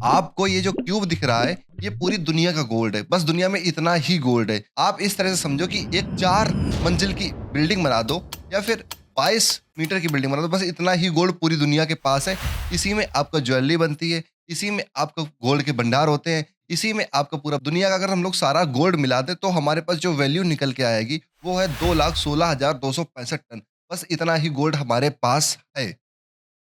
आपको ये जो क्यूब दिख रहा है, ये पूरी दुनिया का गोल्ड है। बस दुनिया में इतना ही गोल्ड है। आप इस तरह से समझो कि एक 4 मंजिल की बिल्डिंग बना दो या फिर 22 मीटर की बिल्डिंग बना दो, बस इतना ही गोल्ड पूरी दुनिया के पास है। इसी में आपका ज्वेलरी बनती है, इसी में आपका गोल्ड के भंडार होते हैं, इसी में आपका पूरा दुनिया का अगर हम लोग सारा गोल्ड मिला दें, तो हमारे पास जो वैल्यू निकल के आएगी, वो है 2,16,265 टन। बस इतना ही गोल्ड हमारे पास है।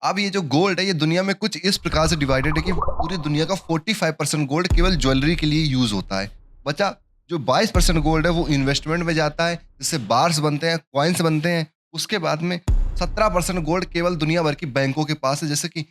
अब ये जो गोल्ड है, ये दुनिया में कुछ इस प्रकार से डिवाइडेड है कि पूरी दुनिया का 45% गोल्ड केवल ज्वेलरी के लिए यूज होता है। बचा जो 22% गोल्ड है वो इन्वेस्टमेंट में जाता है, जिससे बार्स बनते हैं, कॉइन्स बनते हैं। उसके बाद में 17% गोल्ड केवल दुनिया भर की बैंकों के पास है, जैसे कि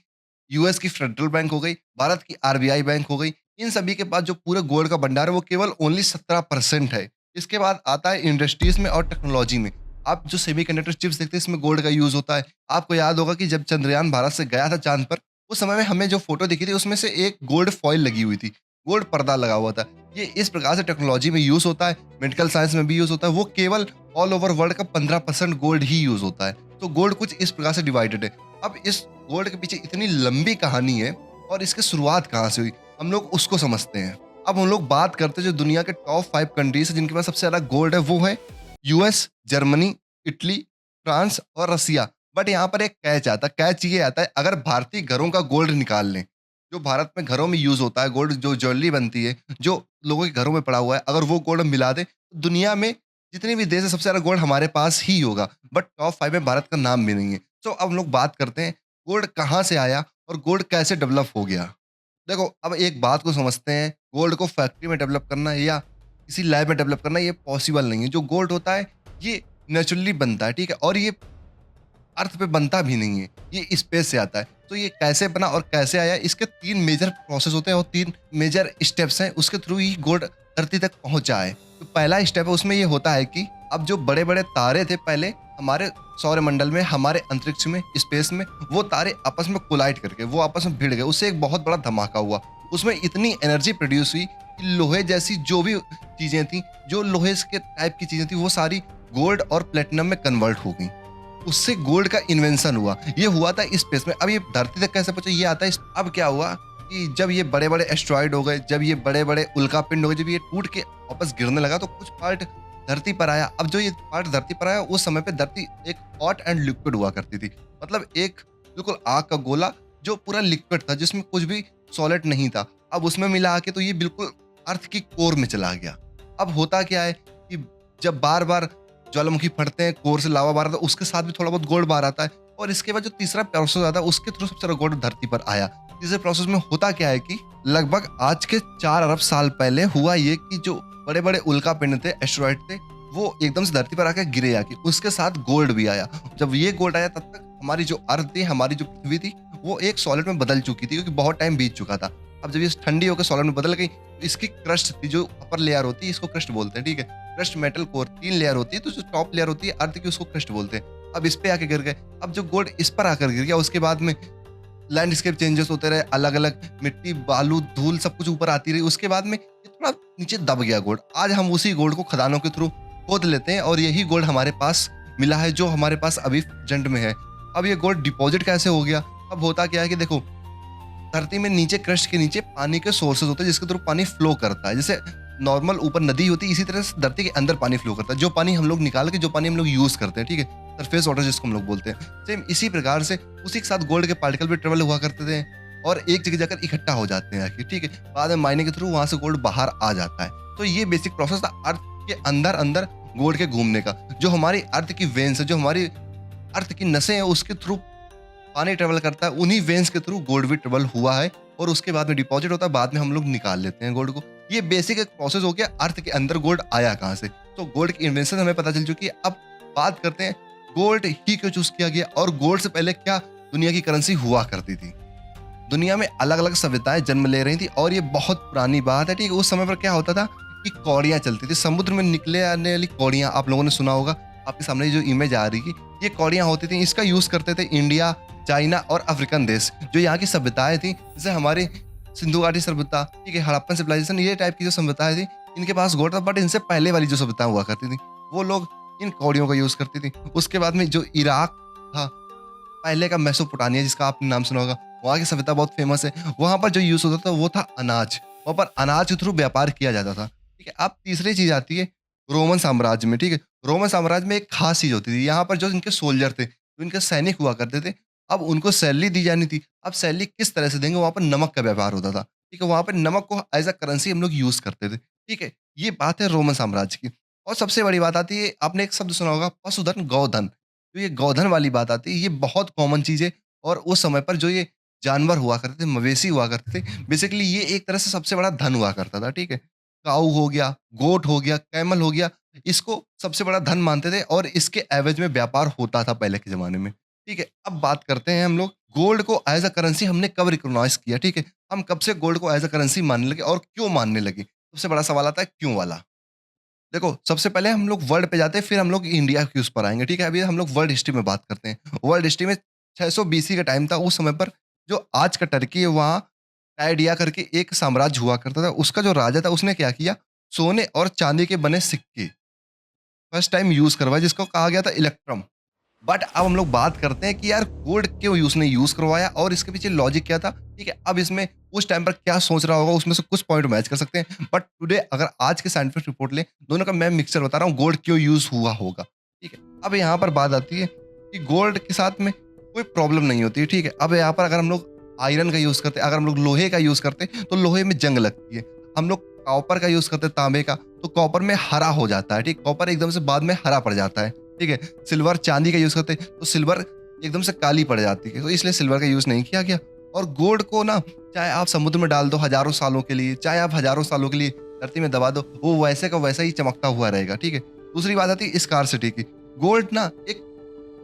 यूएस की फेडरल बैंक हो गई, भारत की आरबीआई बैंक हो गई। इन सभी के पास जो पूरे गोल्ड का भंडार है वो केवल ओनली 17% है। इसके बाद आता है इंडस्ट्रीज में और टेक्नोलॉजी में। आप जो सेमीकंडक्टर चिप्स देखते हैं, इसमें गोल्ड का यूज होता है। आपको याद होगा कि जब चंद्रयान भारत से गया था चांद पर, उस समय में हमें जो फोटो दिखी थी उसमें से एक गोल्ड फॉइल लगी हुई थी, गोल्ड पर्दा लगा हुआ था। ये इस प्रकार से टेक्नोलॉजी में यूज होता है, मेडिकल साइंस में भी यूज होता है। वो केवल ऑल ओवर वर्ल्ड का 15% गोल्ड ही यूज होता है। तो गोल्ड कुछ इस प्रकार से डिवाइडेड है। अब इस गोल्ड के पीछे इतनी लंबी कहानी है और इसकी शुरुआत कहाँ से हुई, हम लोग उसको समझते हैं। अब हम लोग बात करते हैं जो दुनिया के टॉप 5 कंट्रीज है जिनके पास सबसे ज्यादा गोल्ड है, वो है यूएस, जर्मनी, इटली, फ्रांस और रसिया। बट यहाँ पर एक कैच आता है। कैच ये आता है, अगर भारतीय घरों का गोल्ड निकाल लें, जो भारत में घरों में यूज होता है गोल्ड, जो ज्वेलरी बनती है, जो लोगों के घरों में पड़ा हुआ है, अगर वो गोल्ड मिला दे, तो दुनिया में जितनी भी देश है सबसे ज्यादा गोल्ड हमारे पास ही होगा। बट टॉप 5 में भारत का नाम भी नहीं है। तो अब हम लोग बात करते हैं गोल्ड कहाँ से आया और गोल्ड कैसे डेवलप हो गया। देखो, अब एक बात को समझते हैं, गोल्ड को फैक्ट्री में डेवलप करना या किसी लैब में डेवलप करना ये पॉसिबल नहीं है। जो गोल्ड होता है ये नेचुरली बनता है, ठीक है, और ये अर्थ पे बनता भी नहीं है, ये स्पेस से आता है। तो ये कैसे बना और कैसे आया, इसके 3 मेजर प्रोसेस होते हैं और 3 मेजर स्टेप्स हैं, उसके थ्रू ही गोल्ड धरती तक पहुंचा है। तो पहला स्टेप है, उसमें ये होता है कि अब जो बड़े बड़े तारे थे पहले हमारे सौरमंडल में, हमारे अंतरिक्ष में, स्पेस में, वो तारे आपस में कोलाइड करके वो आपस में भिड़ गए। उससे एक बहुत बड़ा धमाका हुआ। उसमें इतनी एनर्जी प्रोड्यूस हुई कि लोहे जैसी जो भी चीजें थी, जो लोहे के टाइप की चीजें थी, वो सारी गोल्ड और प्लेटिनम में कन्वर्ट हो गई। उससे गोल्ड का इन्वेंशन हुआ। ये हुआ था स्पेस में। अब ये धरती तक कैसे पहुंचा, ये आता है अब क्या हुआ कि जब ये बड़े बड़े एस्ट्रॉइड हो गए, जब ये बड़े बड़े उल्कापिंड हो गए, जब ये टूट के वापस गिरने लगा, तो कुछ पार्ट धरती पर आया। अब जो ये पार्ट धरती पर आया, उस समय पे धरती एक हॉट एंड लिक्विड हुआ करती थी। मतलब एक बिल्कुल आग का गोला जो पूरा लिक्विड था, जिसमें कुछ भी सॉलिड नहीं था। अब उसमें मिला आके तो ये बिल्कुल अर्थ की कोर में चला गया। अब होता क्या है कि जब बार बार ज्वालामुखी फटते हैं, कोर से लावा बाहर आता है, उसके साथ भी थोड़ा बहुत गोल्ड बाहर आता है। और इसके बाद जो तीसरा प्रोसेस आता है, उसके थ्रू सबसे ज्यादा गोल्ड धरती पर आया। तीसरे प्रोसेस में होता क्या है कि लगभग आज के 4 अरब साल पहले हुआ ये कि जो बड़े बड़े उल्का पिंड थे, एस्ट्रॉइड थे, वो एकदम से धरती पर आकर गिरे आके, उसके साथ गोल्ड भी आया। जब ये गोल्ड आया, तब तक हमारी जो अर्थ थी, हमारी जो पृथ्वी थी, वो एक सॉलिड में बदल चुकी थी, क्योंकि बहुत टाइम बीत चुका था। अब जब ये ठंडी होकर सॉलिड में बदल गई, तो इसकी क्रस्ट थी, जो अपर लेयर होती है, इसको क्रस्ट बोलते हैं, ठीक है। क्रस्ट मेटल कोर 3 लेयर होती है, तो जो टॉप लेयर होती है अर्थ की, उसको क्रस्ट बोलते हैं। अब इस पे आके गिर गए। अब जो गोल्ड इस पर आकर गिर गया, उसके बाद में लैंडस्केप चेंजेस होते रहे, अलग अलग मिट्टी, बालू, धूल सब कुछ ऊपर आती रही। उसके बाद में ये थोड़ा नीचे दब गया गोल्ड। आज हम उसी गोल्ड को खदानों के थ्रू खोद लेते हैं और यही गोल्ड हमारे पास मिला है, जो हमारे पास अभी प्रेजेंट में है। अब ये गोल्ड डिपॉजिट कैसे हो गया? अब होता क्या है कि देखो, धरती में नीचे क्रस्ट के नीचे पानी के सोर्सेज होते हैं, जिसके थ्रू पानी फ्लो करता है। जैसे नॉर्मल ऊपर नदी होती है, इसी तरह से धरती के अंदर पानी फ्लो करता है। जो पानी हम लोग निकाल के, जो पानी हम लोग यूज करते हैं, ठीक है, सरफेस वाटर जिसको हम लोग बोलते हैं। सेम इसी प्रकार से उसी के साथ गोल्ड के पार्टिकल भी ट्रेवल हुआ करते थे और एक जगह जाकर इकट्ठा हो जाते हैं आखिर, ठीक है। बाद में माइनिंग के थ्रू वहां से गोल्ड बाहर आ जाता है। तो ये बेसिक प्रोसेस था अर्थ के अंदर अंदर गोल्ड के घूमने का। जो हमारी अर्थ की वेन्स है, जो हमारी अर्थ की नसें हैं, उसके थ्रू पानी ट्रेवल करता है। उन्हीं वेन्स के थ्रू गोल्ड भी ट्रेवल हुआ है और उसके बाद में डिपॉजिट होता है। बाद में हम लोग निकाल लेते हैं गोल्ड को। ये बेसिक एक प्रोसेस हो गया। अर्थ के अंदर गोल्ड आया कहाँ से? तो गोल्ड की इन्वेंशन हमें पता चल चुकी है। अब बात करते हैं गोल्ड ही क्यों चूज किया गया और गोल्ड से पहले क्या दुनिया की करेंसी हुआ करती थी। दुनिया में अलग अलग सभ्यताएं जन्म ले रही थी और ये बहुत पुरानी बात है, ठीक है। उस समय पर क्या होता था कि कौड़ियां चलती थी, समुद्र में निकले आने वाली कौड़ियां, आप लोगों ने सुना होगा। आपके सामने जो इमेज आ रही है, ये कौड़ियां होती थी। इसका यूज करते थे इंडिया, चाइना और अफ्रीकन देश, जो यहाँ की सभ्यताएं थी, जैसे हमारी सिंधु घाटी सभ्यता, ठीक है, हड़प्पन सिविलाइजेशन, ये टाइप की जो सभ्यताएं थी, इनके पास गोल्ड था। बट इनसे पहले वाली जो सभ्यताएं हुआ करती थी, वो लोग इन कौड़ियों का यूज करती थी। उसके बाद में जो इराक था, पहले का मेसोपोटामिया, जिसका आपने नाम सुना होगा, वहाँ की सभ्यता बहुत फेमस है। वहाँ पर जो यूज़ होता था वो था अनाज। वहाँ पर अनाज के थ्रू व्यापार किया जाता था। ठीक है? अब तीसरी चीज़ आती है रोमन साम्राज्य में, ठीक है? रोमन साम्राज्य में एक ख़ास चीज़ होती थी, यहाँ पर जो इनके सोल्जर थे, जो इनके सैनिक हुआ करते थे, अब उनको सैलरी दी जानी थी। अब सैलरी किस तरह से देंगे, वहाँ पर नमक का व्यापार होता था। ठीक है? वहाँ पे नमक को एज़ अ करेंसी हम लोग यूज़ करते थे। ठीक है? ये बात है रोमन साम्राज्य की। और सबसे बड़ी बात आती है, आपने एक शब्द सुना होगा पशुधन, गोधन। तो ये गोधन वाली बात आती है, ये बहुत कॉमन चीज़ है और उस समय पर जो ये जानवर हुआ करते थे, मवेशी हुआ करते थे, बेसिकली ये एक तरह से सबसे बड़ा धन हुआ करता था, ठीक है? काऊ हो गया, गोट हो गया, कैमल हो गया, इसको सबसे बड़ा धन मानते थे और इसके एवज में व्यापार होता था पहले के ज़माने में, ठीक है? अब बात करते हैं हम लोग गोल्ड को एज़ अ करेंसी हमने कब रिकॉग्नाइज़ किया, ठीक है? हम कब से गोल्ड को एज़ अ करेंसी मानने लगे और क्यों मानने लगे? सबसे बड़ा सवाल आता है क्यों वाला? देखो, सबसे पहले हम लोग वर्ल्ड पे जाते हैं, फिर हम लोग इंडिया के उस पर आएँगे, ठीक है? अभी हम लोग वर्ल्ड हिस्ट्री में बात करते हैं। वर्ल्ड हिस्ट्री में 600 बीसी का टाइम था, उस समय पर जो आज का टर्की है, वहाँ टाइडिया करके एक साम्राज्य हुआ करता था। उसका जो राजा था, उसने क्या किया, सोने और चांदी के बने सिक्के फर्स्ट टाइम यूज़ करवाए, जिसको कहा गया था इलेक्ट्रम। बट अब हम लोग बात करते हैं कि यार गोल्ड क्यों उसने यूज़ करवाया और इसके पीछे लॉजिक क्या था? ठीक है, अब इसमें उस टाइम पर क्या सोच रहा होगा, उसमें से कुछ पॉइंट मैच कर सकते हैं। बट टुडे अगर आज के साइंटिफिक रिपोर्ट लें, दोनों का मैं मिक्सचर बता रहा हूँ, गोल्ड क्यों यूज़ हुआ होगा। ठीक है, अब यहाँ पर बात आती है कि गोल्ड के साथ में कोई प्रॉब्लम नहीं होती है, ठीक है। अब यहाँ पर अगर हम लोग आयरन का यूज़ करते हैं, अगर हम लोग लोहे का यूज़ करते हैं, तो लोहे में जंग लगती है। हम लोग कॉपर का यूज़ करते हैं, तांबे का, तो कॉपर में हरा हो जाता है, ठीक। कॉपर एकदम से बाद में हरा पड़ जाता है, ठीक है। सिल्वर चांदी का यूज़ करते हैं, तो सिल्वर एकदम से काली पड़ जाती है, तो इसलिए सिल्वर का यूज़ नहीं किया गया। और गोल्ड को ना, चाहे आप समुद्र में डाल दो हज़ारों सालों के लिए, चाहे आप हज़ारों सालों के लिए धरती में दबा दो, वो वैसे का वैसा ही चमकता हुआ रहेगा, ठीक है। दूसरी बात आती है स्कार्सिटी की। गोल्ड ना एक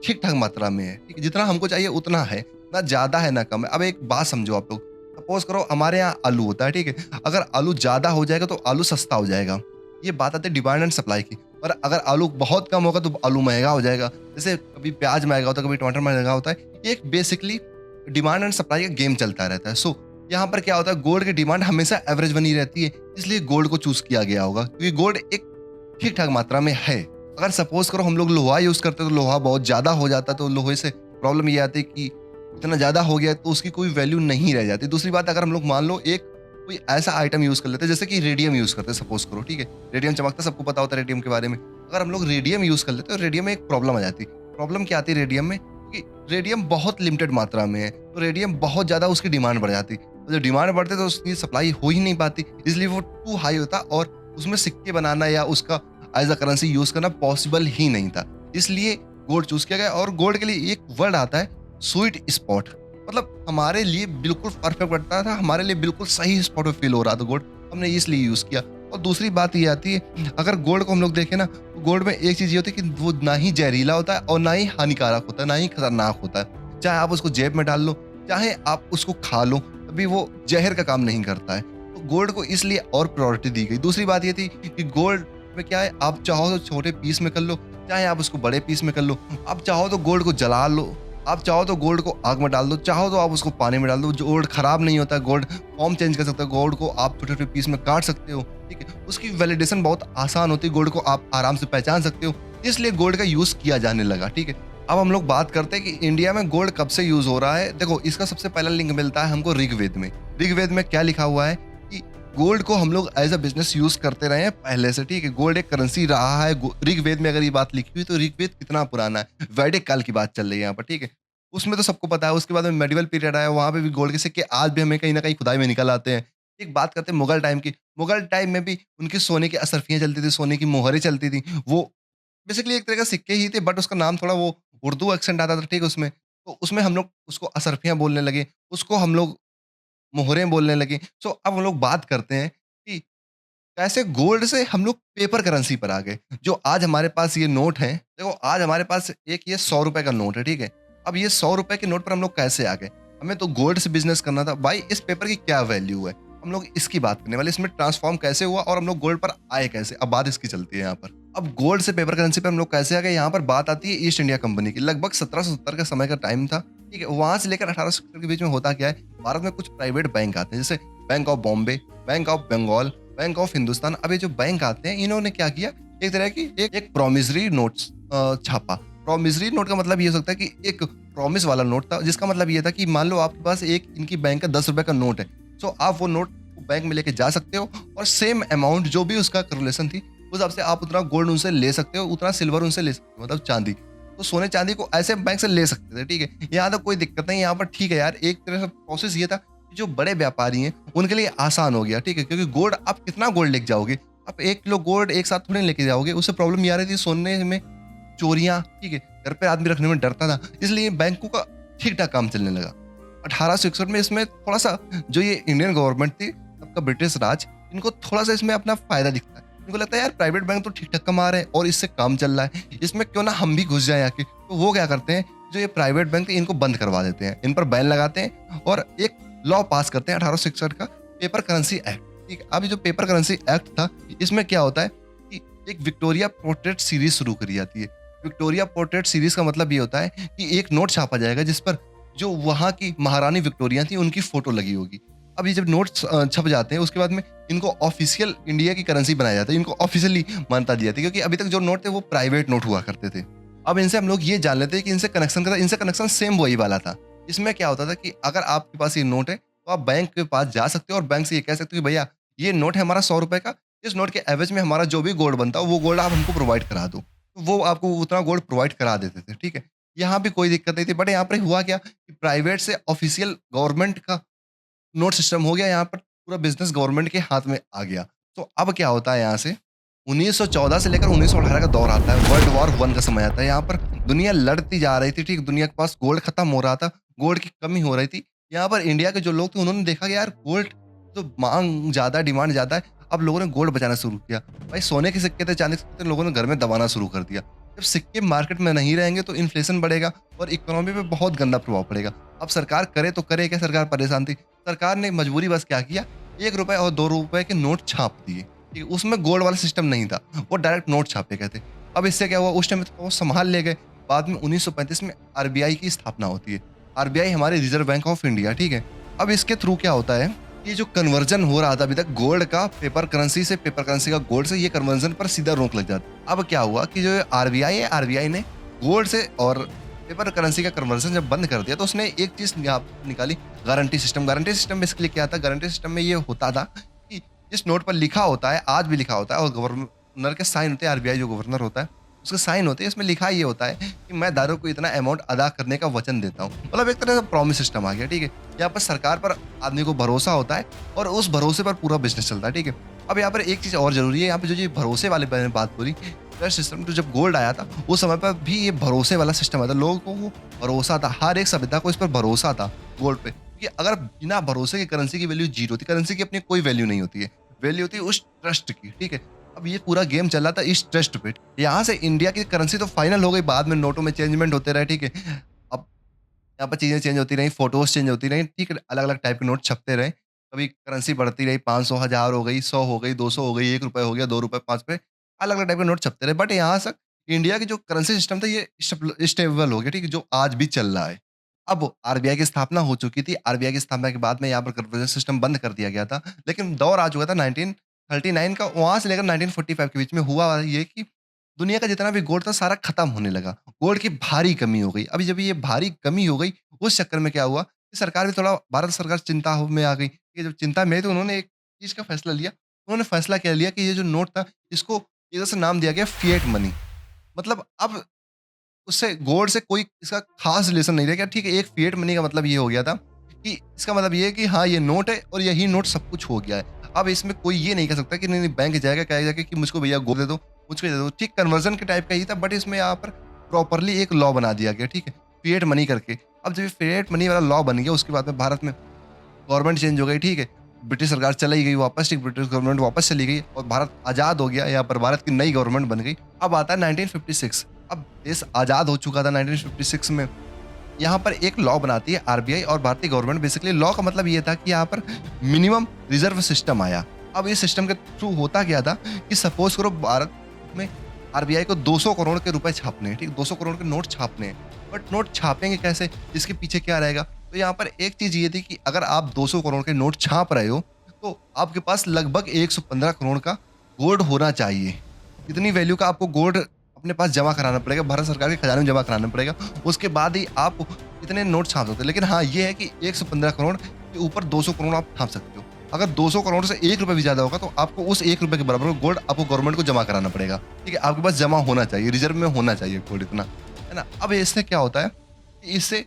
ठीक-ठाक मात्रा में है, ठीक है। जितना हमको चाहिए उतना है, ना ज़्यादा है ना कम है। अब एक बात समझो आप लोग, सपोज़ करो हमारे यहाँ आलू होता है, ठीक है। अगर आलू ज़्यादा हो जाएगा तो आलू सस्ता हो जाएगा। ये बात आती है डिमांड एंड सप्लाई की। और अगर आलू बहुत कम होगा तो आलू महँगा हो जाएगा। जैसे कभी प्याज महँगा होता है, कभी टमाटर महँगा होता है। ये एक बेसिकली डिमांड एंड सप्लाई का गेम चलता रहता है। सो यहाँ पर क्या होता है, गोल्ड की डिमांड हमेशा एवरेज बनी रहती है, इसलिए गोल्ड को चूज़ किया गया होगा, क्योंकि गोल्ड एक ठीक-ठाक मात्रा में है। अगर सपोज़ करो हम लोग लोहा यूज़ करते हैं तो लोहा बहुत ज़्यादा हो जाता है, तो लोहे से प्रॉब्लम ये आती है कि इतना ज़्यादा हो गया है तो उसकी कोई वैल्यू नहीं रह जाती। दूसरी बात, अगर हम लोग मान लो एक कोई ऐसा आइटम यूज़ कर लेते हैं जैसे कि रेडियम यूज़ करते हैं, सपोज़ करो, ठीक है। रेडियम चमकता है, सबको पता होता है रेडियम के बारे में। अगर हम लोग रेडियम यूज़ कर लेते हैं तो रेडियम में एक प्रॉब्लम आ जाती है। प्रॉब्लम क्या आती है रेडियम में कि रेडियम बहुत लिमिटेड मात्रा में है, तो रेडियम बहुत ज़्यादा उसकी डिमांड बढ़ जाती है। तो जब डिमांड बढ़ती है तो उसकी सप्लाई हो ही नहीं पाती, इसलिए वो टू हाई होता और उसमें सिक्के बनाना या उसका एज़ अ करेंसी यूज़ करना पॉसिबल ही नहीं था। इसलिए गोल्ड चूज़ किया गया और गोल्ड के लिए एक वर्ड आता है स्वीट स्पॉट, मतलब हमारे लिए बिल्कुल परफेक्ट बनता था, हमारे लिए बिल्कुल सही स्पॉट पे फ़ील हो रहा था गोल्ड, हमने इसलिए यूज़ किया। और दूसरी बात ये आती है, अगर गोल्ड को हम लोग देखें ना, तो गोल्ड में एक चीज़ ये होती है कि वो ना ही जहरीला होता है और ना ही हानिकारक होता है, ना ही खतरनाक होता है। चाहे आप उसको जेब में डाल लो, चाहे आप उसको खा लो, तभी वो ज़हर का काम नहीं करता है। तो गोल्ड को इसलिए और प्रायोरिटी दी गई। दूसरी बात ये थी कि गोल्ड में क्या है, आप चाहो तो छोटे पीस में कर लो, चाहे आप उसको बड़े पीस में कर लो। आप चाहो तो गोल्ड को जला लो, आप चाहो तो गोल्ड को आग में डाल दो, चाहो तो आप उसको पानी में डाल दो। गोल्ड खराब नहीं होता है, गोल्ड फॉर्म चेंज कर सकता है, गोल्ड को आप छोटे-छोटे पीस में काट सकते हो, ठीक है। उसकी वैलिडेशन बहुत आसान होती है, गोल्ड को आप आराम से पहचान सकते हो, इसलिए गोल्ड का यूज़ किया जाने लगा, ठीक है। अब हम लोग बात करते हैं कि इंडिया में गोल्ड कब से यूज़ हो रहा है। देखो, इसका सबसे पहला लिंक मिलता है हमको ऋग्वेद में। ऋग्वेद में क्या लिखा हुआ है कि गोल्ड को हम लोग एज़ अ बिज़नेस यूज़ करते रहे हैं पहले से, ठीक है। गोल्ड एक करेंसी रहा है। ऋग्वेद में अगर ये बात लिखी हुई तो ऋग्वेद कितना पुराना है, वैदिक काल की बात चल रही है यहाँ पर, ठीक है। उसमें तो सबको पता है। उसके बाद में मेडिवल पीरियड आया, वहाँ पे भी गोल्ड के सिक्के आज भी हमें कहीं न कहीं खुदाई में निकल आते हैं। एक बात करते हैं मुगल टाइम की। मुगल टाइम में भी उनकी सोने की असरफियाँ चलती थी, सोने की मोहरें चलती थी। वो बेसिकली एक तरह का सिक्के ही थे, बट उसका नाम थोड़ा वो उर्दू एक्सेंट आता था, ठीक है उसमें। तो उसमें हम लोग उसको असरफियाँ बोलने लगे, उसको हम लोग मोहरें बोलने लगे। सो अब हम लोग बात करते हैं कि कैसे गोल्ड से हम लोग पेपर करेंसी पर आ गए। जो आज हमारे पास ये नोट है, देखो आज हमारे पास एक ये ₹100 का नोट है, ठीक है? अब ये ₹100 के नोट पर हम लोग कैसे आ गए? हमें तो गोल्ड से बिज़नेस करना था। भाई इस पेपर की क्या वैल्यू है? हम लोग इसकी बात करने वाले, इसमें ट्रांसफ़ॉर्म कैसे हुआ और हम लोग गोल्ड पर आए कैसे? अब बात इसकी चलती है यहाँ पर। अब गोल्ड से पेपर करेंसी पे हम लोग कैसे आ गए? यहाँ पर बात आती है ईस्ट इंडिया कंपनी की। लगभग 1770 का समय का टाइम था, ठीक है? वहाँ से लेकर 1870 के बीच में होता क्या है, भारत में कुछ प्राइवेट बैंक आते हैं, जैसे bank of Bombay, bank of Bengal, bank of Hindustan. अब ये जो बैंक आते हैं, इन्होंने क्या किया, एक तरह की एक प्रॉमिसरी नोट्स छापा। प्रॉमिसरी नोट का मतलब ये हो सकता है कि एक प्रॉमिस वाला नोट था, जिसका मतलब ये था कि मान लो आपके पास एक इनकी बैंक का 10 रुपए का नोट है, सो आप वो नोट बैंक में लेके जा सकते हो और सेम अमाउंट जो भी उसका कैलकुलेशन थी उस हिसाब से आप उतना गोल्ड उनसे ले सकते हो, उतना सिल्वर उनसे ले सकते हो, मतलब चांदी। तो सोने चांदी को ऐसे बैंक से ले सकते थे, ठीक है। यहाँ तक कोई दिक्कत नहीं, यहाँ पर ठीक है यार, एक तरह से प्रोसेस ये था कि जो बड़े व्यापारी हैं उनके लिए आसान हो गया, ठीक है, क्योंकि गोल्ड आप कितना गोल्ड लेके जाओगे, आप 1 किलो गोल्ड एक साथ थोड़ी लेके जाओगे। उससे प्रॉब्लम ये आ रही थी सोने में चोरियां, ठीक है, घर पे आदमी रखने में डरता था, इसलिए बैंकों का ठीक ठाक काम चलने लगा। 1861 में इसमें थोड़ा सा जो ये इंडियन गवर्नमेंट थी, आपका ब्रिटिश राज, इनको थोड़ा सा इसमें अपना फायदा दिखता है। इनको लगता है यार प्राइवेट बैंक तो ठीक ठाक कमा रहे हैं और इससे काम चल रहा है, इसमें क्यों ना हम भी घुस जाए आके। तो वो क्या करते हैं, जो ये प्राइवेट बैंक थे इनको बंद करवा देते हैं, इन पर बैन लगाते हैं और एक लॉ पास करते हैं 1861 का, पेपर करेंसी एक्ट। ठीक है, अब ये जो पेपर करेंसी एक्ट था, इसमें क्या होता है कि एक विक्टोरिया पोर्ट्रेट सीरीज शुरू करी जाती है। विक्टोरिया पोर्ट्रेट सीरीज का मतलब ये होता है कि एक नोट छापा जाएगा जिस पर जो वहाँ की महारानी विक्टोरिया थी उनकी फोटो लगी होगी। अब ये जब नोट छप जाते हैं उसके बाद में इनको ऑफिशियल इंडिया की करेंसी बनाया जाता है, इनको ऑफिशियली मान्यता दी जाती है, क्योंकि अभी तक जो नोट थे वो प्राइवेट नोट हुआ करते थे। अब इनसे हम लोग ये जान लेते हैं कि इनसे कनेक्शन सेम वही वाला था। इसमें क्या होता था कि अगर आपके पास ये नोट है तो आप बैंक के पास जा सकते हो और बैंक से ये कह सकते हो कि भैया ये नोट है हमारा 100 रुपए का, इस नोट के एवज में हमारा जो भी गोल्ड बनता है वो गोल्ड आप हमको प्रोवाइड करा दो। तो वो आपको उतना गोल्ड प्रोवाइड करा देते थे, ठीक है। यहाँ भी कोई दिक्कत नहीं थी, बट यहाँ पर हुआ क्या कि प्राइवेट से ऑफिशियल गवर्नमेंट का नोट सिस्टम हो गया, यहाँ पर पूरा बिजनेस गवर्नमेंट के हाथ में आ गया। तो अब क्या होता है यहाँ से 1914 से लेकर 1918 का दौर आता है, वर्ल्ड वॉर 1 का समय आता है। यहाँ पर दुनिया लड़ती जा रही थी, ठीक, दुनिया के पास गोल्ड खत्म हो रहा था, गोल्ड की कमी हो रही थी। यहाँ पर इंडिया के जो लोग थे उन्होंने देखा कि यार गोल्ड तो मांग ज्यादा, डिमांड ज्यादा है, अब लोगों ने गोल्ड बचाना शुरू किया। भाई सोने के सिक्के थे, चांदी के सिक्के थे, लोगों ने घर में दबाना शुरू कर दिया। जब सिक्के मार्केट में नहीं रहेंगे तो इन्फ्लेशन बढ़ेगा और इकोनॉमी पे बहुत गंदा प्रभाव पड़ेगा। अब सरकार करे तो करे क्या, सरकार परेशान थी। सरकार ने मजबूरी बस क्या किया, 1 रुपए और 2 रुपए के नोट छाप दिए, ठीक है, उसमें गोल्ड वाला सिस्टम नहीं था, वो डायरेक्ट नोट छापे गए थे। अब इससे क्या हुआ, उस टाइम तो वो संभाल ले गए। बाद में 1935 में आरबीआई की स्थापना होती है। आरबीआई हमारे रिजर्व बैंक ऑफ इंडिया, ठीक है। अब इसके थ्रू क्या होता है, ये जो कन्वर्जन हो रहा था अभी तक गोल्ड का पेपर करेंसी से, पेपर करेंसी का गोल्ड से, ये कन्वर्जन पर सीधा रोक लग जाता। अब क्या हुआ कि जो आरबीआई है, आरबीआई ने गोल्ड से और पेपर करेंसी का कन्वर्जन जब बंद कर दिया तो उसने एक चीज निकाली, guarantee system. Guarantee system basically क्या था, गारंटी सिस्टम में ये होता था कि जिस नोट पर लिखा होता है, आज भी लिखा होता है और गवर्नर के साइन होते हैं, आरबीआई जो गवर्नर होता है उसके साइन होते हैं, इसमें लिखा ये होता है कि मैं दारों को इतना अमाउंट अदा करने का वचन देता हूँ। मतलब एक तरह से प्रॉमिस सिस्टम आ गया, ठीक है। यहाँ पर सरकार पर आदमी को भरोसा होता है और उस भरोसे पर पूरा बिजनेस चलता है, ठीक है। अब यहाँ पर एक चीज और जरूरी है, यहाँ पे जो ये भरोसे वाले बात बोली, सिस्टम तो जब गोल्ड आया था उस समय पर भी ये भरोसे वाला सिस्टम आया था, लोगों को वो भरोसा था, हर एक सभ्यता को इस पर भरोसा था गोल्ड पे, क्योंकि अगर बिना भरोसे की करेंसी की वैल्यू जीरो थी। करेंसी की अपनी कोई वैल्यू नहीं होती है, वैल्यू होती है उस ट्रस्ट की, ठीक है। अब ये पूरा गेम चल रहा था इस ट्रस्ट पे। यहाँ से इंडिया की करेंसी तो फाइनल हो गई, बाद में नोटों में चेंजमेंट होते रहे, ठीक है। अब यहाँ पर चीजें चेंज होती रही, फोटोज चेंज होती रही, ठीक है, अलग अलग टाइप के नोट छपते रहे। कभी करेंसी बढ़ती रही, 500, 1000 हो गई, 100 हो गई, 200 हो गई, 1 रुपए हो गया, 2 रुपए, 5 रुपए, अलग अलग टाइप के नोट छपते रहे। बट यहाँ तक इंडिया की जो करेंसी सिस्टम था ये स्टेबल हो गया, ठीक है, जो आज भी चल रहा है। अब आरबीआई की स्थापना हो चुकी थी, आरबीआई की स्थापना के बाद में यहाँ पर कन्वर्जन सिस्टम बंद कर दिया गया था, लेकिन दौर आ चुका था 1939 का, वहां से लेकर 1945 के बीच में हुआ ये कि दुनिया का जितना भी गोल्ड था सारा खत्म होने लगा, गोल्ड की भारी कमी हो गई। अभी जब ये भारी कमी हो गई उस चक्कर में क्या हुआ कि सरकार भी थोड़ा, भारत सरकार चिंता में आ गई। ये जब चिंता में आई तो उन्होंने एक चीज का फैसला लिया, उन्होंने फैसला क्या लिया कि ये जो नोट था इसको इधर से नाम दिया गया फिएट मनी। मतलब अब उससे गोल्ड से कोई इसका खास रिलेशन नहीं रह गया, ठीक है। एक फिएट मनी का मतलब ये हो गया था कि इसका मतलब ये है कि हाँ ये नोट है और यही नोट सब कुछ हो गया है। अब इसमें कोई ये नहीं कह सकता कि नहीं नहीं बैंक जाएगा कहेगा कि मुझको भैया गोल्ड दे दो, मुझको दे दो, ठीक कन्वर्जन के टाइप का ही था। बट इसमें यहाँ पर प्रॉपरली एक लॉ बना दिया गया, ठीक है, फिएट मनी करके। अब जब फिएट मनी वाला लॉ बन गया उसके बाद में भारत में गवर्नमेंट चेंज हो गई, ठीक है, ब्रिटिश सरकार चली गई वापस, ठीक, ब्रिटिश गवर्नमेंट वापस चली गई और भारत आजाद हो गया। यहाँ पर भारत की नई गवर्नमेंट बन गई। अब आता है 1956, अब देश आजाद हो चुका था 1956 में। यहाँ पर एक लॉ बनाती है आरबीआई और भारतीय गवर्नमेंट। बेसिकली लॉ का मतलब ये था कि यहाँ पर मिनिमम रिजर्व सिस्टम आया। अब इस सिस्टम के थ्रू होता क्या था कि सपोज करो भारत में आरबीआई को 200 करोड़ के रुपए छापने हैं, ठीक, 200 करोड़ के नोट छापने हैं। बट नोट छापेंगे कैसे, इसके पीछे क्या रहेगा? तो यहाँ पर एक चीज ये थी कि अगर आप 200 करोड़ के नोट छाप रहे हो तो आपके पास लगभग 115 करोड़ का गोल्ड होना चाहिए। इतनी वैल्यू का आपको गोल्ड अपने पास जमा कराना पड़ेगा, भारत सरकार के खजाने में जमा कराना पड़ेगा। उसके बाद ही आप इतने नोट छाप सकते हो। लेकिन हाँ, ये है कि 115 करोड़ के ऊपर 200 करोड़ आप छाप सकते हो। अगर 200 करोड़ से 1 रुपए भी ज़्यादा होगा तो आपको उस 1 रुपए के बराबर गोल्ड आपको गवर्नमेंट को जमा कराना पड़ेगा। ठीक है? आपके पास जमा होना चाहिए, रिज़र्व में होना चाहिए गोल्ड इतना, है ना? अब इससे क्या होता है कि इससे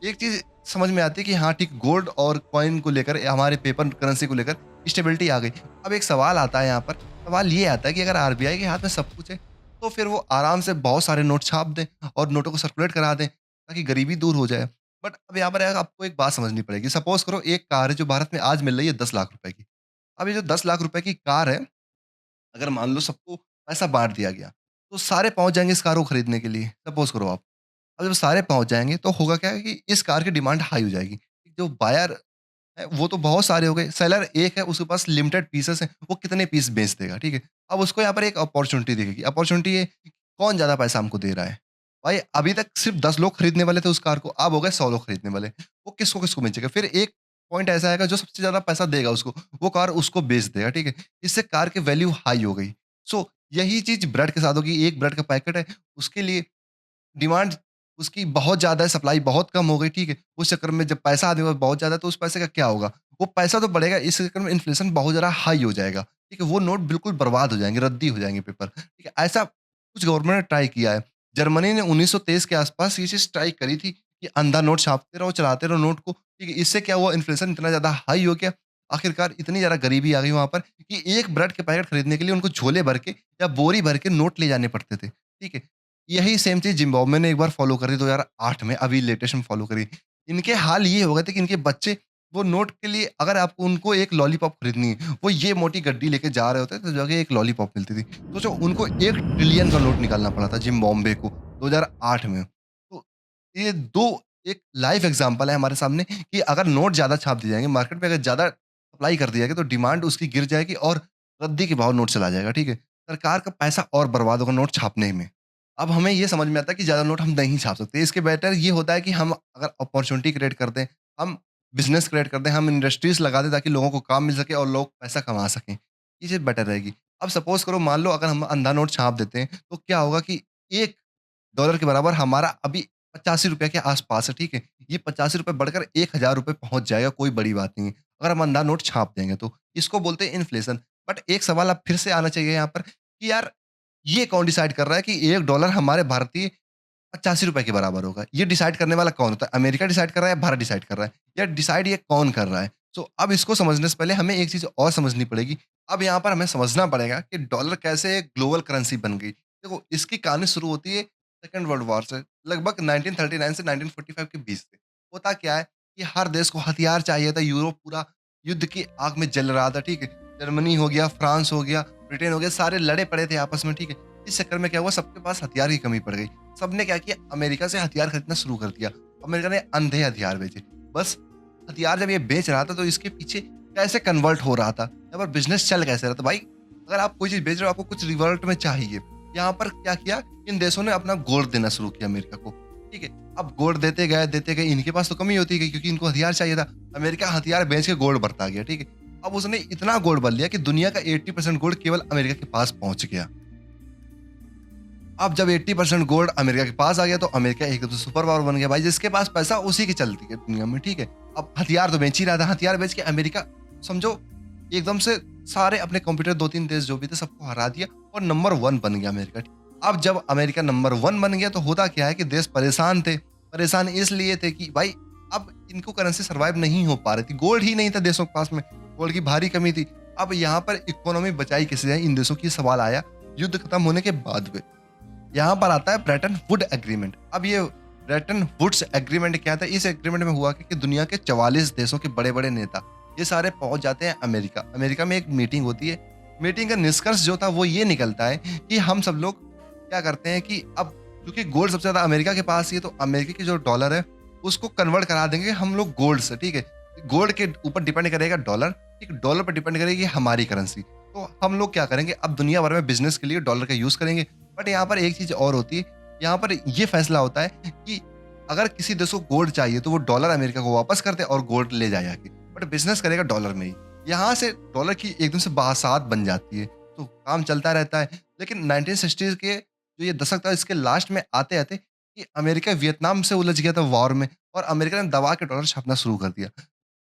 एक चीज़ समझ में आती है कि हाँ ठीक, गोल्ड और कॉइन को लेकर हमारे पेपर करेंसी को लेकर स्टेबिलिटी आ गई। अब एक सवाल आता है यहाँ पर, सवाल ये आता है कि अगर आरबीआई के हाथ में सब कुछ है, तो फिर वो आराम से बहुत सारे नोट छाप दें और नोटों को सर्कुलेट करा दें, ताकि गरीबी दूर हो जाए। बट अब यहाँ पर आपको एक बात समझनी पड़ेगी। सपोज़ करो एक कार है जो भारत में आज मिल रही है 10 लाख रुपए की। अब ये जो 10 लाख रुपए की कार है, अगर मान लो सबको पैसा बाँट दिया गया, तो सारे पहुँच जाएँगे इस कार को खरीदने के लिए, सपोज़ करो आप। अब जब सारे पहुँच जाएँगे तो होगा क्या कि इस कार की डिमांड हाई हो जाएगी। जो बायर है वो तो बहुत सारे हो गए, सेलर एक है उसके पास लिमिटेड पीसेस हैं, वो कितने पीस बेच देगा, ठीक है? अब उसको यहाँ पर एक अपॉर्च्युनिटी दिखेगी, अपॉर्च्युनिटी ये कि कौन ज़्यादा पैसा हमको दे रहा है। भाई अभी तक सिर्फ़ 10 लोग खरीदने वाले थे उस कार को, अब हो गए 100 लोग खरीदने वाले। वो किसको-किसको बेचेगा? फिर एक पॉइंट ऐसा आएगा जो सबसे ज़्यादा पैसा देगा उसको, वो कार उसको बेच देगा, ठीक है? इससे कार की वैल्यू हाई हो गई। सो यही चीज़ ब्रेड के साथ होगी, एक ब्रेड का पैकेट है, उसके लिए डिमांड उसकी बहुत ज़्यादा है, सप्लाई बहुत कम हो गई, ठीक है? उस चक्कर में जब पैसा आदमी के पास बहुत ज़्यादा है, तो उस पैसे का क्या होगा? वो पैसा तो बढ़ेगा, इस चक्कर में इन्फ्लेशन बहुत ज़्यादा हाई हो जाएगा, ठीक है? वो नोट बिल्कुल बर्बाद हो जाएँगे, रद्दी हो जाएँगे पेपर, ठीक है? ऐसा कुछ गवर्नमेंट ने ट्राई किया है। जर्मनी ने 1923 के आस-पास ये चीज़ ट्राई करी थी कि अंधा नोट छापते रहो, चलाते रहो नोट को, ठीक है? इससे क्या हुआ, इन्फ्लेशन इतना ज़्यादा हाई हो गया, आखिरकार इतनी ज़्यादा गरीबी आ गई वहाँ पर कि एक ब्रेड के पैकेट खरीदने के लिए उनको झोले भर के या बोरी भर के नोट ले जाने पड़ते थे, ठीक है? यही सेम चीज़ ज़िम्बाब्वे ने एक बार फ़ॉलो करी 2008 में, अभी लेटेस्ट में फ़ॉलो करी। इनके हाल ये हो गए थे कि इनके बच्चे वो नोट के लिए अगर आपको उनको एक लॉलीपॉप खरीदनी है, वो ये मोटी गड्डी लेके जा रहे होते थे, तो जाके एक लॉलीपॉप मिलती थी। सोचो उनको 1 ट्रिलियन का नोट निकालना पड़ा था ज़िम्बाब्वे को 2008 में। तो ये 2 एक लाइव एग्ज़ाम्पल है हमारे सामने कि अगर नोट ज़्यादा छाप दिए जाएँगे, मार्केट में अगर ज़्यादा सप्लाई कर दिया जाएगा, तो डिमांड उसकी गिर जाएगी और रद्दी के भाव नोट चला जाएगा, ठीक है? सरकार का पैसा और बर्बाद होगा नोट छापने में। अब हमें ये समझ में आता है कि ज़्यादा नोट हम नहीं छाप सकते। इसके बेटर ये होता है कि हम अगर अपॉर्च्युनिटी क्रिएट कर दें, हम बिज़नेस क्रिएट कर दें, हम इंडस्ट्रीज़ लगा दें ताकि लोगों को काम मिल सके और लोग पैसा कमा सकें। ये चीज़ बेटर रहेगी। अब सपोज़ करो मान लो अगर हम अंधा नोट छाप देते हैं, तो क्या होगा कि $1 के बराबर हमारा अभी ₹85 के आस-पास है, ठीक है? ये ₹85 बढ़कर ₹1000 पहुँच जाएगा, कोई बड़ी बात नहीं है। अगर हम अंधा नोट छाप देंगे तो। इसको बोलते हैं इन्फ्लेशन। बट एक सवाल अब फिर से आना चाहिए यहाँ पर कि यार ये कौन डिसाइड कर रहा है कि $1 हमारे भारतीय ₹85 के बराबर होगा? ये डिसाइड करने वाला कौन होता है? अमेरिका डिसाइड कर रहा है या भारत डिसाइड कर रहा है? या डिसाइड ये कौन कर रहा है? सो अब इसको समझने से पहले हमें एक चीज़ और समझनी पड़ेगी। अब यहाँ पर हमें समझना पड़ेगा कि डॉलर कैसे एक ग्लोबल करेंसी बन गई। देखो इसकी कहानी शुरू होती है सेकंड वर्ल्ड वॉर से, लगभग 1939 से 1945 के बीच से। होता क्या है कि हर देश को हथियार चाहिए था, यूरोप पूरा युद्ध की आग में जल रहा था, ठीक है? जर्मनी हो गया, फ्रांस हो गया, ब्रिटेन हो गया, सारे लड़े पड़े थे आपस में, ठीक है? इस चक्कर में क्या हुआ, सबके पास हथियार की कमी पड़ गई। सबने क्या किया, अमेरिका से हथियार खरीदना शुरू कर दिया। अमेरिका ने अंधे हथियार बेचे। बस हथियार जब ये बेच रहा था तो इसके पीछे कैसे कन्वर्ट हो रहा था, यहाँ पर बिज़नेस चल कैसे रहा था। भाई अगर आप कोई चीज़ बेच रहे हो आपको कुछ रिवर्ट में चाहिए। यहाँ पर क्या किया, इन देशों ने अपना गोल्ड देना शुरू किया अमेरिका को, ठीक है? अब गोल्ड देते गए, इनके पास तो कमी होती गई क्योंकि इनको हथियार चाहिए था। अमेरिका हथियार बेच के गोल्ड बढ़ता गया, ठीक है? अब उसने इतना गोल्ड भर लिया कि दुनिया का 80% गोल्ड केवल अमेरिका के पास पहुँच गया। अब जब 80% गोल्ड अमेरिका के पास आ गया तो अमेरिका एकदम से सुपर पावर बन गया भाई, जिसके पास पैसा उसी की चलती है दुनिया में, ठीक है? अब हथियार तो बेच ही रहा था, हथियार बेच के अमेरिका समझो एकदम से सारे अपने कंप्यूटर 2-3 देश जो भी थे सबको हरा दिया और नंबर 1 बन गया अमेरिका। अब जब अमेरिका नंबर 1 बन गया तो होता क्या है कि देश परेशान थे। परेशान इसलिए थे कि भाई अब इनको करेंसी सर्वाइव नहीं हो पा रही थी, गोल्ड ही नहीं था देशों के पास में, गोल्ड की भारी कमी थी। अब यहाँ पर इकोनॉमी बचाई किससे जाए, इन देशों की सवाल आया युद्ध खत्म होने के बाद में। यहाँ पर आता है ब्रेटन वुड एग्रीमेंट। अब ये ब्रेटन वुड्स एग्रीमेंट क्या था, इस एग्रीमेंट में हुआ कि दुनिया के 44 देशों के बड़े-बड़े नेता ये सारे पहुंच जाते हैं अमेरिका। अमेरिका में एक मीटिंग होती है। मीटिंग का निष्कर्ष जो था वो ये निकलता है कि हम सब लोग क्या करते हैं कि अब क्योंकि गोल्ड सबसे ज़्यादा अमेरिका के पास ही है तो अमेरिका की जो डॉलर है उसको कन्वर्ट करा देंगे हम लोग गोल्ड से, ठीक है? गोल्ड के ऊपर डिपेंड करेगा डॉलर, ठीक? डॉलर पर डिपेंड करेगी हमारी करेंसी। तो हम लोग क्या करेंगे, अब दुनिया भर में बिज़नेस के लिए डॉलर का यूज़ करेंगे। बट यहाँ पर एक चीज़ और होती है, यहाँ पर ये फैसला होता है कि अगर किसी देश को गोल्ड चाहिए तो वो डॉलर अमेरिका को वापस कर दे और गोल्ड ले जाए आके, बट बिज़नेस करेगा डॉलर में ही। यहाँ से डॉलर की एकदम से बासात बन जाती है, तो काम चलता रहता है। लेकिन 1960s के जो ये दशक था इसके लास्ट में आते-आते कि अमेरिका वियतनाम से उलझ गया था वॉर में और अमेरिका ने दबा के डॉलर छापना शुरू कर दिया।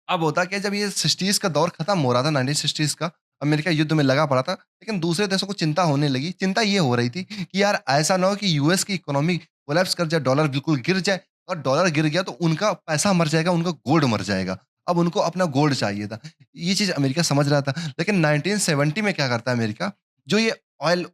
अब होता क्या है जब ये 60s का दौर खत्म हो रहा था 1960s का, अमेरिका युद्ध में लगा पड़ा था, लेकिन दूसरे देशों को चिंता होने लगी। चिंता ये हो रही थी कि यार ऐसा ना हो कि यूएस की इकोनॉमी कोलैप्स कर जाए, डॉलर बिल्कुल गिर जाए और डॉलर गिर गया तो उनका पैसा मर जाएगा, उनका गोल्ड मर जाएगा। अब उनको अपना गोल्ड चाहिए था। ये चीज़ अमेरिका समझ रहा था। लेकिन 1970 में क्या करता है अमेरिका, जो ये ऑयल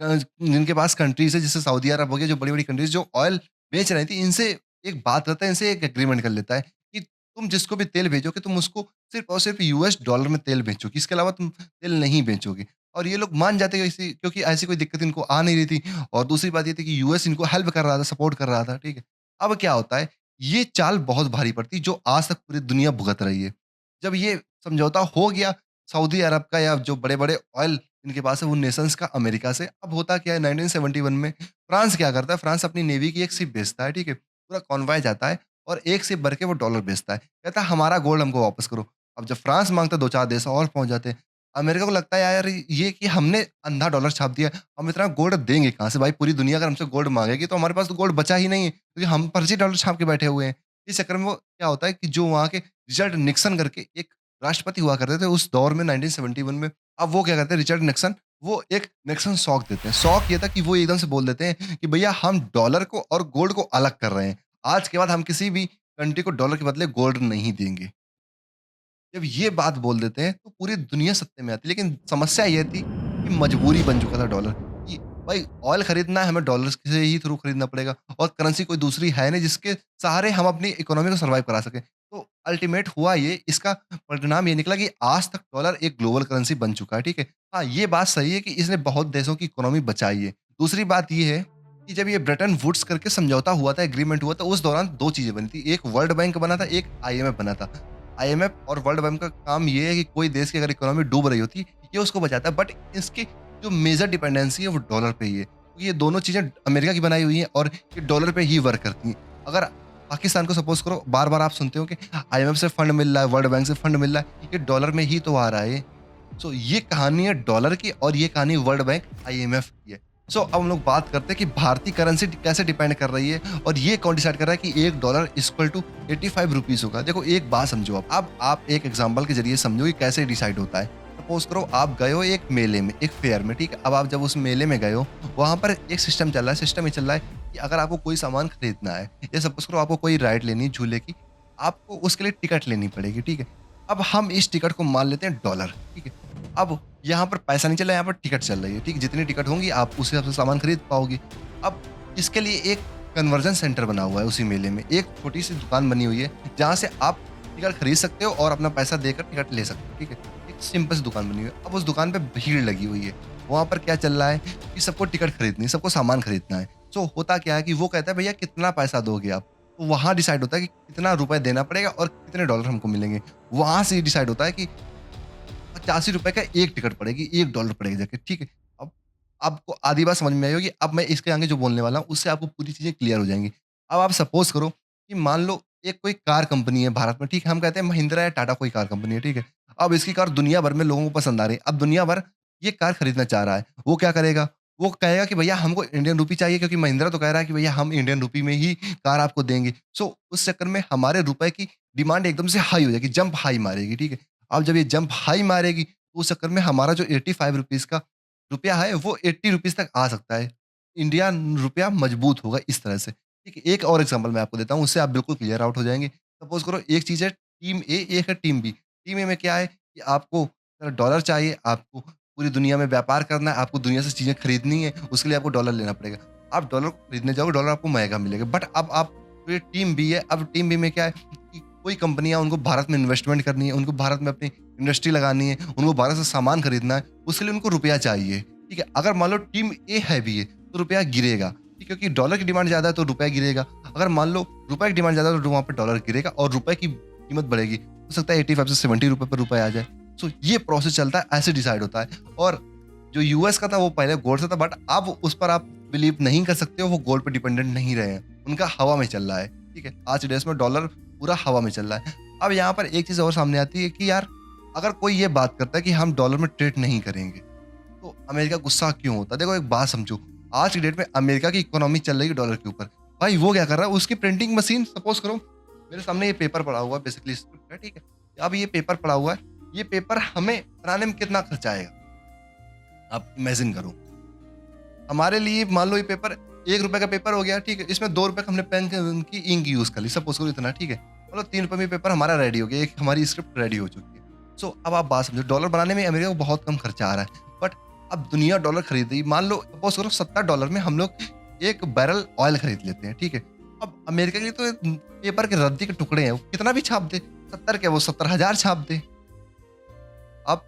जिनके पास कंट्रीज़ है जैसे सऊदी अरब हो गया, जो बड़ी-बड़ी कंट्रीज़ जो ऑयल बेच रही थी, इनसे एक बात करता है, इनसे एक एग्रीमेंट कर लेता है कि तुम जिसको भी तेल भेजोगे, तुम उसको सिर्फ़ और सिर्फ़ यूएस डॉलर में तेल बेचोगे, इसके अलावा तुम तेल नहीं बेचोगे। और ये लोग मान जाते हैं इसी क्योंकि ऐसी कोई दिक्कत इनको आ नहीं रही थी और दूसरी बात ये थी कि यूएस इनको हेल्प कर रहा था, सपोर्ट कर रहा था, ठीक है? अब क्या होता है, ये चाल बहुत भारी पड़ती, जो आज तक पूरी दुनिया भुगत रही है। जब ये समझौता हो गया सऊदी अरब का या जो बड़े-बड़े ऑयल इनके पास है वो नेशंस का अमेरिका से। अब होता क्या है 1971 में फ्रांस क्या करता है, फ्रांस अपनी नेवी की एक शिप भेजता है, ठीक है? पूरा कॉन्वॉय जाता है और एक शिप भर के वो डॉलर भेजता है। कहता है हमारा गोल्ड हमको वापस करो। अब जब फ्रांस माँगता है 2-4 देश और पहुँच जाते हैं। अमेरिका को लगता है यार ये कि हमने अंधा डॉलर छाप दिया, हम इतना गोल्ड देंगे कहाँ से भाई? पूरी दुनिया अगर हमसे गोल्ड माँगेगी तो हमारे पास तो गोल्ड बचा ही नहीं है, क्योंकि हम फर्जी डॉलर छाप के बैठे हुए हैं। इस चक्कर में वो क्या होता है कि जो वहाँ के रिचर्ड निक्सन करके एक राष्ट्रपति हुआ करते थे उस दौर में 1971 में। अब वो क्या करते हैं रिचर्ड निक्सन, वो एक निक्सन शॉक देते हैं। शॉक ये था कि वो एकदम से बोल देते हैं कि भैया हम डॉलर को और गोल्ड को अलग कर रहे हैं। आज के बाद हम किसी भी कंट्री को डॉलर के बदले गोल्ड नहीं देंगे। जब ये बात बोल देते हैं तो पूरी दुनिया सत्ते में आती है। लेकिन समस्या ये थी कि मजबूरी बन चुका था डॉलर कि भाई ऑयल खरीदना है हमें डॉलर्स से ही थ्रू खरीदना पड़ेगा और करेंसी कोई दूसरी है नहीं जिसके सहारे हम अपनी इकोनॉमी को सर्वाइव करा सकें। तो अल्टीमेट हुआ ये, इसका परिणाम ये निकला कि आज तक डॉलर एक ग्लोबल करेंसी बन चुका है, ठीक है? हाँ, ये बात सही है कि इसने बहुत देशों की इकोनॉमी बचाई है। दूसरी बात ये है कि जब ये ब्रेटन वुड्स करके समझौता हुआ था, एग्रीमेंट हुआ था, उस दौरान 2 चीज़ें बनी थी। एक वर्ल्ड बैंक बना था, एक आईएमएफ बना था। आईएमएफ और वर्ल्ड बैंक का काम ये है कि कोई देश की अगर इकोनॉमी डूब रही होती, ये उसको बचाता है। बट इसकी जो मेजर डिपेंडेंसी है वो डॉलर पे ही है। क्योंकि ये दोनों चीज़ें अमेरिका की बनाई हुई हैं और ये डॉलर पे ही वर्क करती हैं। अगर पाकिस्तान को सपोज़ करो, बार-बार आप सुनते हो कि आईएमएफ से फंड मिल रहा है, वर्ल्ड बैंक से फंड मिल रहा है, ये डॉलर में ही तो आ रहा है। सो ये कहानी है डॉलर की और ये कहानी वर्ल्ड बैंक आईएमएफ की है। सो अब हम लोग बात करते हैं कि भारतीय करेंसी कैसे डिपेंड कर रही है और ये कौन डिसाइड कर रहा है कि 1 डॉलर इक्वल टू 85 रुपीज़ होगा। देखो एक बात समझो आप, अब आप एक एग्जांपल के ज़रिए समझो कि कैसे डिसाइड होता है। सपोज़ करो आप गए हो एक मेले में, एक फेयर में, ठीक है? अब आप जब उस मेले में गए हो, वहाँ पर एक सिस्टम चल रहा है, सिस्टम ये चल रहा है कि अगर आपको कोई सामान खरीदना है या सपोज़ करो आपको कोई राइड लेनी है झूले की, आपको उसके लिए टिकट लेनी पड़ेगी, ठीक है? अब हम इस टिकट को मान लेते हैं डॉलर, ठीक है? अब यहाँ पर पैसा नहीं चल रहा है, यहाँ पर टिकट चल रही है, ठीक है? जितनी टिकट होंगी आप उस हिसाब से सामान खरीद पाओगे। अब इसके लिए एक कन्वर्जन सेंटर बना हुआ है उसी मेले में, एक छोटी-सी दुकान बनी हुई है, जहाँ से आप टिकट खरीद सकते हो और अपना पैसा देकर टिकट ले सकते हो, ठीक है? एक सिंपल सी दुकान बनी हुई है। अब उस दुकान पे भीड़ लगी हुई है। वहाँ पर क्या चल रहा है कि सबको टिकट खरीदनी है, सबको सामान खरीदना है। सो होता क्या है कि वो कहता है भैया कितना पैसा दोगे आप? तो वहाँ डिसाइड होता है कि कितना रुपए देना पड़ेगा और कितने डॉलर हमको मिलेंगे। वहाँ से ये डिसाइड होता है कि ₹85 का 1 टिकट पड़ेगी, $1 पड़ेगा जाके, ठीक है? अब आपको आधी बात समझ में आई होगी, अब मैं इसके आगे जो बोलने वाला हूँ, उससे आपको पूरी चीज़ें क्लियर हो जाएँगी। अब आप सपोज़ करो कि मान लो एक कोई कार कंपनी है भारत में, ठीक है? हम कहते हैं महिंद्रा या टाटा कोई कार कंपनी है, ठीक है? अब इसकी कार दुनिया भर में लोगों को पसंद आ रही है। अब दुनिया भर ये कार खरीदना चाह रहा है। वो क्या करेगा? वो कहेगा कि भैया हमको इंडियन रूपी चाहिए क्योंकि महिंद्रा तो कह रहा है कि भैया हम इंडियन रूपी में ही कार आपको देंगे। सो उस चक्कर में हमारे रुपए की डिमांड एकदम से हाई हो जाएगी, जंप हाई मारेगी, ठीक है? अब जब ये जंप हाई मारेगी उस चक्कर में हमारा जो ₹85 का रुपया है वो ₹80 तक आ सकता है। इंडियन रुपया मजबूत होगा इस तरह से। ठीक है, एक और एग्ज़ाम्पल मैं आपको देता हूँ उससे आप बिल्कुल क्लियर आउट हो जाएँगे। सपोज़ करो एक चीज़ है टीम ए, एक है टीम बी। टीम ए में क्या है कि आपको डॉलर चाहिए, आपको पूरी दुनिया में व्यापार करना है, आपको दुनिया से चीज़ें खरीदनी है, उसके लिए आपको डॉलर लेना पड़ेगा। आप डॉलर खरीदने जाओगे, डॉलर आपको महँगा मिलेगा। बट अब आप जो ये टीम बी है, अब टीम बी में क्या है कि कोई कंपनियाँ उनको भारत में इन्वेस्टमेंट करनी है, उनको भारत में अपनी इंडस्ट्री लगानी है, उनको भारत से सामान खरीदना है, उसके लिए उनको रुपया चाहिए, ठीक है? अगर मान लो टीम ए हैवी है, तो रुपया गिरेगा, ठीक है? क्योंकि डॉलर की डिमांड ज़्यादा है तो रुपया गिरेगा। अगर मान लो रुपए की डिमांड ज़्यादा है तो वहाँ पे डॉलर गिरेगा और रुपए की कीमत बढ़ेगी। हो सकता है 85 से ₹70 पे रुपए आ जाए। सो ये प्रोसेस चलता है, ऐसे डिसाइड होता है और जो यूएस का था वो पहले गोल्ड से था बट अब उस पर आप बिलीव नहीं कर सकते हो, वो गोल्ड पे डिपेंडेंट नहीं रहे हैं। उनका हवा में चल रहा है, ठीक है? आज के डेज़ में डॉलर पूरा हवा में चल रहा है। अब यहाँ पर एक चीज़ और सामने आती है कि यार अगर कोई ये बात करता है कि हम डॉलर में ट्रेड नहीं करेंगे, तो अमेरिका गुस्सा क्यों होता है? देखो एक बात समझो, आज की डेट में अमेरिका की इकोनॉमी चल रही है डॉलर के ऊपर। भाई वो क्या कर रहा है, उसकी प्रिंटिंग मशीन सपोज़ करो मेरे सामने ये पेपर पड़ा हुआ है, बेसिकली स्क्रिप्ट है, ठीक है? अब ये पेपर पड़ा हुआ है, ये पेपर हमें बनाने में कितना खर्चा आएगा? आप इमेजिन करो। हमारे लिए मान लो ये पेपर ₹1 का पेपर हो गया, ठीक है? इसमें ₹2 का हमने पेन की इंक यूज़ कर ली, सपोज़ करो इतना, ठीक है? मतलब ₹3 में पेपर हमारा रेडी हो गया, एक हमारी स्क्रिप्ट रेडी हो चुकी है। सो अब आप बात समझो, डॉलर बनाने में अमेरिका को बहुत कम खर्चा आ रहा है, बट अब दुनिया डॉलर खरीद रही है। मान लो सपोज़ करो $70 में हम लोग 1 बैरल ऑयल खरीद लेते हैं, ठीक है? अब अमेरिका के लिए तो पेपर के रद्दी के टुकड़े हैं, वो कितना भी छाप दे, 70 क्या वो 70,000 छाप दे। अब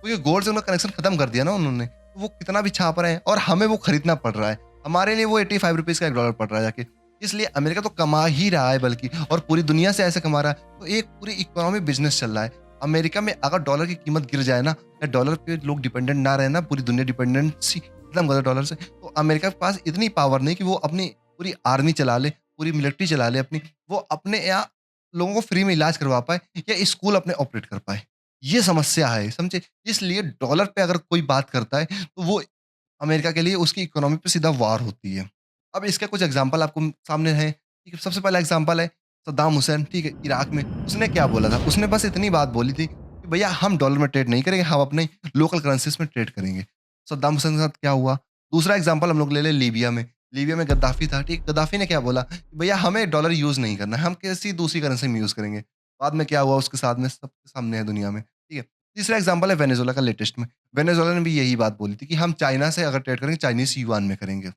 क्योंकि गोल्ड से उनका कनेक्शन खत्म कर दिया ना उन्होंने, तो वो कितना भी छाप रहे हैं और हमें वो खरीदना पड़ रहा है। हमारे लिए वो ₹85 का $1 पड़ रहा है जाके। इसलिए अमेरिका तो कमा ही रहा है बल्कि, और पूरी दुनिया से ऐसे कमा रहा है। तो एक पूरी इकोनॉमी बिज़नेस चल रहा है। अमेरिका में अगर डॉलर की कीमत गिर जाए ना, या डॉलर पे लोग डिपेंडेंट ना रहे ना, पूरी दुनिया डिपेंडेंसी खत्म कर दे डॉलर से, तो अमेरिका के पास इतनी पावर नहीं कि वो अपनी पूरी आर्मी चला ले, पूरी मिलिट्री चला ले अपनी, वो अपने यहाँ लोगों को फ्री में इलाज करवा पाए या स्कूल अपने ऑपरेट कर पाए। ये समस्या है, समझे? इसलिए डॉलर पे अगर कोई बात करता है, तो वो अमेरिका के लिए उसकी इकोनॉमी पे सीधा वार होती है। अब इसके कुछ एग्ज़ाम्पल आपको सामने हैं, ठीक है? सबसे पहला एग्ज़ाम्पल है सद्दाम हुसैन, ठीक है? इराक में। उसने क्या बोला था? उसने बस इतनी बात बोली थी कि भैया हम डॉलर में ट्रेड नहीं करेंगे, हम अपने लोकल करेंसीज़ में ट्रेड करेंगे। सद्दाम हुसैन के साथ क्या हुआ? दूसरा एग्ज़ाम्पल हम लोग ले लें लीबिया में। लीबिया में गद्दाफ़ी था, ठीक? गद्दाफ़ी ने क्या बोला? कि भैया हमें डॉलर यूज़ नहीं करना है, हम किसी दूसरी करेंसी में यूज़ करेंगे। बाद में क्या हुआ उसके साथ में, सबके सामने है दुनिया में, ठीक है? तीसरा एग्ज़ाम्पल है वेनेज़ुएला का लेटेस्ट में। वेनेज़ुएला ने भी यही बात बोली थी कि हम चाइना से अगर ट्रेड करेंगे, चाइनीज़ युआन में करेंगे।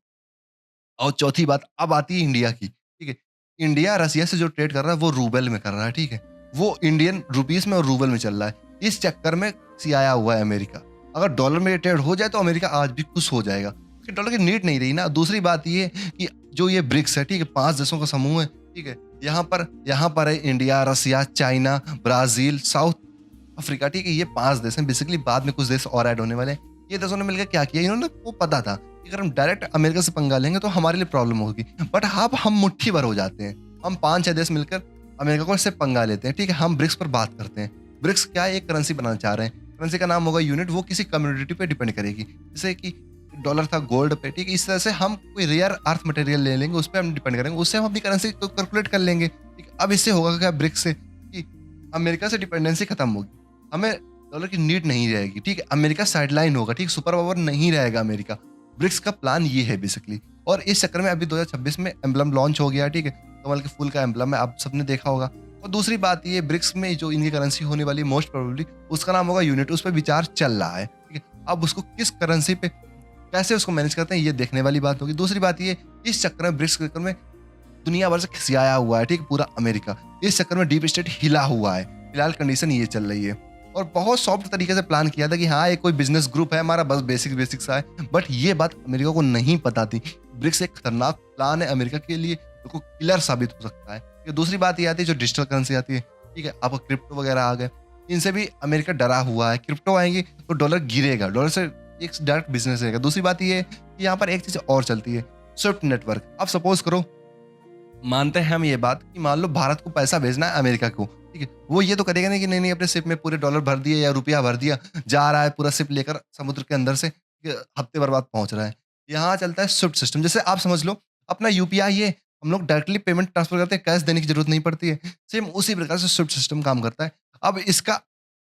और चौथी बात अब आती है इंडिया की, ठीक है? इंडिया रसिया से जो ट्रेड कर रहा है वो रूबल में कर रहा है, ठीक है? वो इंडियन रुपीस में और रूबल में चल रहा है। इस चक्कर में सियाया हुआ है अमेरिका। अगर डॉलर में ये ट्रेड हो जाए तो अमेरिका आज भी खुश हो जाएगा, क्योंकि डॉलर की नीड नहीं रही ना। दूसरी बात ये कि जो ये ब्रिक्स है, ठीक है? 5 देशों का समूह है, ठीक है? यहाँ पर है इंडिया, रसिया, चाइना, ब्राज़ील, साउथ अफ्रीका, ठीक है? ये 5 देश हैं। बेसिकली बाद में कुछ देश और ऐड होने वाले हैं। ये देशों ने मिलकर क्या किया, इन्होंने को पता था कि अगर हम डायरेक्ट अमेरिका से पंगा लेंगे तो हमारे लिए प्रॉब्लम होगी। बट अब हम मुट्ठी भर हो जाते हैं। हम 5-6 देश मिलकर अमेरिका को इससे पंगा लेते हैं, ठीक है? हम ब्रिक्स पर बात करते हैं। ब्रिक्स क्या है? एक करेंसी बनाना चाह रहे हैं। करेंसी का नाम होगा यूनिट, वो किसी कम्युनिटी पे डिपेंड करेगी। जैसे कि डॉलर था गोल्ड पे, ठीक है? इस तरह से हम कोई रेयर अर्थ मटेरियल ले लेंगे, उस पे हम डिपेंड करेंगे। उससे हम अपनी करेंसी को कैलकुलेट कर लेंगे, ठीक है? अब इससे होगा क्या ब्रिक्स से कि अमेरिका से डिपेंडेंसी खत्म होगी। हमें डॉलर की नीड नहीं रहेगी, ठीक है? अमेरिका साइडलाइन होगा, ठीक? सुपर पावर नहीं रहेगा अमेरिका। ब्रिक्स का प्लान ये है बेसिकली, और इस चक्कर में अभी 2026 में एम्बलम लॉन्च हो गया, ठीक है? कमल के फूल का एम्बलम है, आप सबने देखा होगा। और दूसरी बात ये, ब्रिक्स में जो इनकी करेंसी होने वाली है मोस्ट प्रोबेबली उसका नाम होगा यूनिट, उस पे विचार चल रहा है, ठीक है? अब उसको किस करेंसी पे कैसे उसको मैनेज करते हैं, ये देखने वाली बात होगी। दूसरी बात ये, इस चक्कर में ब्रिक्स के चक्कर में दुनिया भर से खिसियाया हुआ है, ठीक है? पूरा अमेरिका। इस चक्कर में डीप स्टेट हिला हुआ है। फिलहाल कंडीशन ये चल रही है, और बहुत सॉफ्ट तरीके से प्लान किया था कि हाँ, ये कोई बिजनेस ग्रुप है हमारा, बस बेसिक बेसिक सा है। बट ये बात अमेरिका को नहीं पता थी। ब्रिक्स एक खतरनाक प्लान है अमेरिका के लिए, जो किलर साबित हो सकता है। ये दूसरी बात ये आती है जो डिजिटल करेंसी आती है, ठीक है? आपका क्रिप्टो वगैरह आ गए, इनसे भी अमेरिका डरा हुआ है। क्रिप्टो आएंगी तो डॉलर गिरेगा, डॉलर से एक डायरेक्ट बिजनेस रहेगा। दूसरी बात ये है कि यहाँ पर एक चीज और चलती है, स्विफ्ट नेटवर्क। अब सपोज करो, मानते हैं हम ये बात कि मान लो भारत को पैसा भेजना है अमेरिका को, ठीक है? वो ये तो करेगा नहीं कि नहीं नहीं अपने शिप में पूरे डॉलर भर दिए या रुपया भर दिया, जा रहा है पूरा शिप लेकर समुद्र के अंदर से, हफ्ते भर बाद पहुंच रहा है। यहाँ चलता है स्विफ्ट सिस्टम। जैसे आप समझ लो अपना यूपीआई है, हम लोग डायरेक्टली पेमेंट ट्रांसफर करते हैं, कैश देने की जरूरत नहीं पड़ती है। सेम उसी प्रकार से स्विफ्ट सिस्टम काम करता है। अब इसका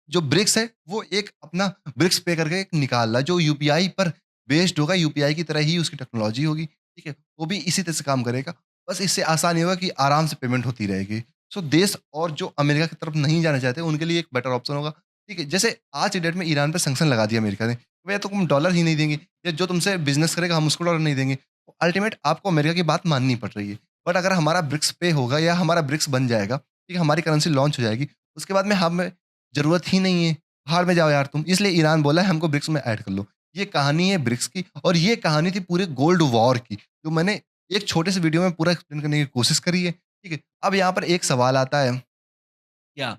जो ब्रिक्स है वो एक अपना ब्रिक्स पे करके एक निकाल रहा है, जो यूपीआई पर बेस्ड होगा, यूपीआई की तरह ही उसकी टेक्नोलॉजी होगी, ठीक है? वो भी इसी तरह से काम करेगा। बस इससे आसान ये होगा कि आराम से पेमेंट होती रहेगी। सो देश और जो अमेरिका की तरफ नहीं जाना चाहते उनके लिए एक बेटर ऑप्शन होगा, ठीक है? जैसे आज की डेट में ईरान पे सैंक्शन लगा दिया अमेरिका ने, भैया तो हम डॉलर ही नहीं देंगे, या जो तुमसे बिजनेस करेगा हम उसको डॉलर नहीं देंगे। अल्टीमेट आपको अमेरिका की बात माननी पड़ रही है। बट अगर हमारा ब्रिक्स पे होगा या हमारा ब्रिक्स बन जाएगा, ठीक है? हमारी करेंसी लॉन्च हो जाएगी, उसके बाद में हमें जरूरत ही नहीं है, बाहर में जाओ यार तुम। इसलिए ईरान बोला है हमको ब्रिक्स में ऐड कर लो। ये कहानी है ब्रिक्स की, और ये कहानी थी पूरे गोल्ड वॉर की, जो मैंने एक छोटे से वीडियो में पूरा एक्सप्लेन करने की कोशिश करी है, ठीक है? अब यहाँ पर एक सवाल आता है, क्या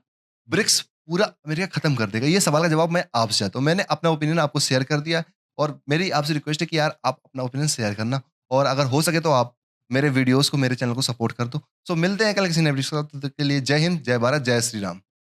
ब्रिक्स पूरा अमेरिका खत्म कर देगा? ये सवाल का जवाब मैं आपसे चाहता हूँ। मैंने अपना ओपिनियन आपको शेयर कर दिया, और मेरी आपसे रिक्वेस्ट है कि यार आप अपना ओपिनियन शेयर करना, और अगर हो सके तो आप मेरे वीडियोज़ को, मेरे चैनल को सपोर्ट कर दो। सो मिलते हैं कल किसी नए वीडियो के साथ, तब तक के लिए जय हिंद, जय भारत, जय श्री राम।